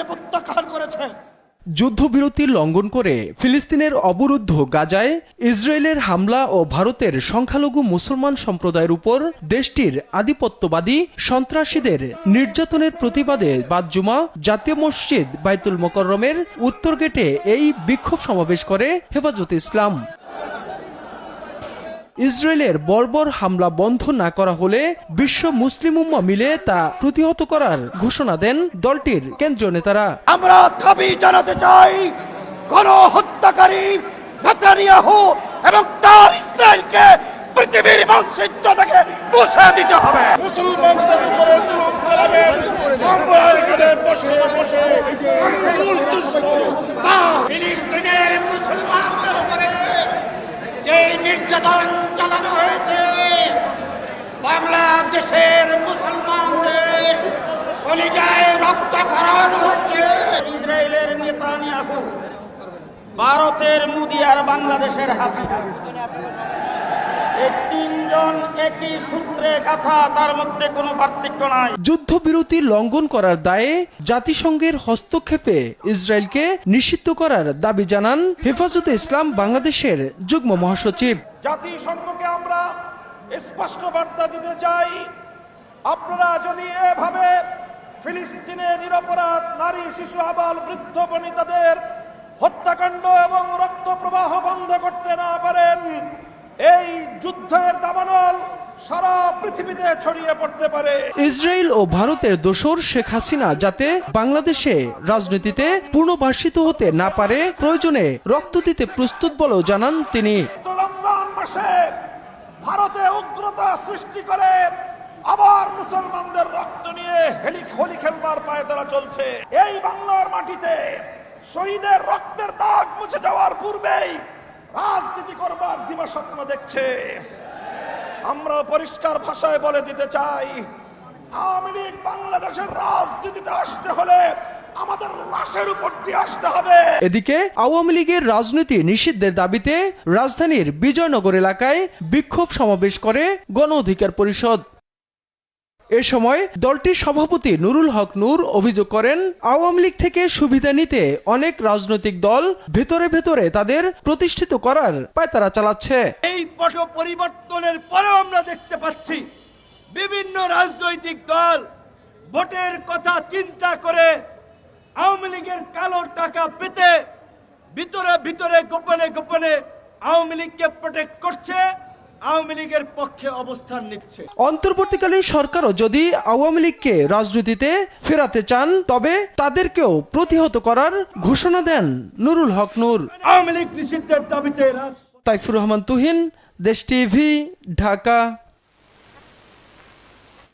প্রত্যাখ্যান করেছে। যুদ্ধবিরতি লঙ্ঘন করে ফিলিস্তিনের অবরুদ্ধ গাজায় ইসরায়েলের হামলা ও ভারতের সংখ্যালঘু মুসলমান সম্প্রদায়ের উপর দেশটির আধিপত্যবাদী সন্ত্রাসীদের নির্যাতনের প্রতিবাদে বাদ জুমা জাতীয় মসজিদ বাইতুল মোকাররমের উত্তর গেটে এই বিক্ষোভ সমাবেশ করে হেফাজতে ইসলাম। ইসরায়েলের বর্বর হামলা বন্ধ না করা হলে বিশ্ব মুসলিম উম্মাহ মিলে তা প্রতিহত করার ঘোষণা দেন দলটির কেন্দ্রীয় নেতারা। আমরা দাবি জানাতে চাই, গণহত্যাকারী নেতানিয়াহু এবং তার ইসরায়েলকে পৃথিবীর মানচিত্র থেকে মুছে দিতে হবে। মুসলমানদের উপরে জুলুম চালাবেন, আমরা এখানে বসে বসে ফিলিস্তিনের মুসলমানদের উপরে যে নির্যাতন চালানো হয়েছে, বাংলাদেশের মুসলমানদের কলিজায় রক্তক্ষরণ হচ্ছে। ইসরায়েলের নেতানিয়াহু, ভারতের মোদি আর বাংলাদেশের হাসিনা, এই তিনজন একই সূত্রে গাঁথা, তার মধ্যে কোনো পার্থক্য নাই। যুদ্ধবিরতি লঙ্ঘন করার দায়ে জাতিসংঘের হস্তক্ষেপে ইসরায়েলকে নিষিদ্ধ করার দাবি জানান হেফাজতে ইসলাম বাংলাদেশের যুগ্ম মহাসচিব। জাতিসংঘকে আমরা স্পষ্ট বার্তা দিতে চাই, আপনারা যদি এভাবে ফিলিস্তিনে নিরপরাধ নারী, শিশু, আবাল, বৃদ্ধ বনিতাদের হত্যাকাণ্ড এবং রক্ত প্রবাহ বন্ধ করতে না পারেন, এই যুদ্ধের দাবানল সারা পৃথিবীতে ছড়িয়ে পড়তে পারে। ইসরায়েল ও ভারতের দোসর শেখ হাসিনা যাতে বাংলাদেশে রাজনীতিতে পুনর্বাসিত হতে না পারে, প্রয়োজনে রক্ত দিতে প্রস্তুত বলেও জানান তিনি। রমজান মাসে ভারতে উগ্রতা সৃষ্টি করে আবার মুসলমানদের রক্ত নিয়ে হোলি খেলবার পায়তারা চলছে। এই বাংলার মাটিতে শহীদের রক্তের দাগ মুছে যাওয়ার পূর্বেই রাজনীতি করবার দিবাস্বপ্ন দেখছে। আমরা পরিষ্কার ভাষায় বলে দিতে চাই, আওয়ামী লীগ বাংলাদেশের রাজনীতিতে আসতে হলে আমাদের লাশের উপর দিয়ে আসতে হবে। এদিকে আওয়ামী লীগের রাজনীতি নিষিদ্ধের দাবিতে রাজধানীর বিজয়নগর এলাকায় বিক্ষোভ সমাবেশ করে গণ অধিকার পরিষদ। এ সময় দলটির সভাপতি নুরুল হক নূর অভিযোগ করেন, আওয়ামী লীগ থেকে সুবিধা নিতে অনেক রাজনৈতিক দল ভেতরে ভেতরে তাদের প্রতিষ্ঠিত করার পায়তারা চালাচ্ছে। এই পট পরিবর্তনের পরেও আমরা দেখতে পাচ্ছি বিভিন্ন রাজনৈতিক দল ভোটের কথা চিন্তা করে আওয়ামী লীগের কালো টাকা পেতে ভিতরে ভিতরে গোপনে গোপনে আওয়ামী লীগকে প্রোটেক্ট করছে, আওয়ামী লীগের পক্ষে অবস্থান নিচ্ছে। অন্তর্বর্তীকালীন সরকারও যদি আওয়ামী লীগকে রাজনীতিতে ফেরাতে চান, তবে তাদেরকেও প্রতিহত করার ঘোষণা দেন নুরুল হক নূর। আওয়ামী লীগ নিষিদ্ধের দাবিতে তাইফুর রহমান তুহিন, দেশ টিভি, ঢাকা।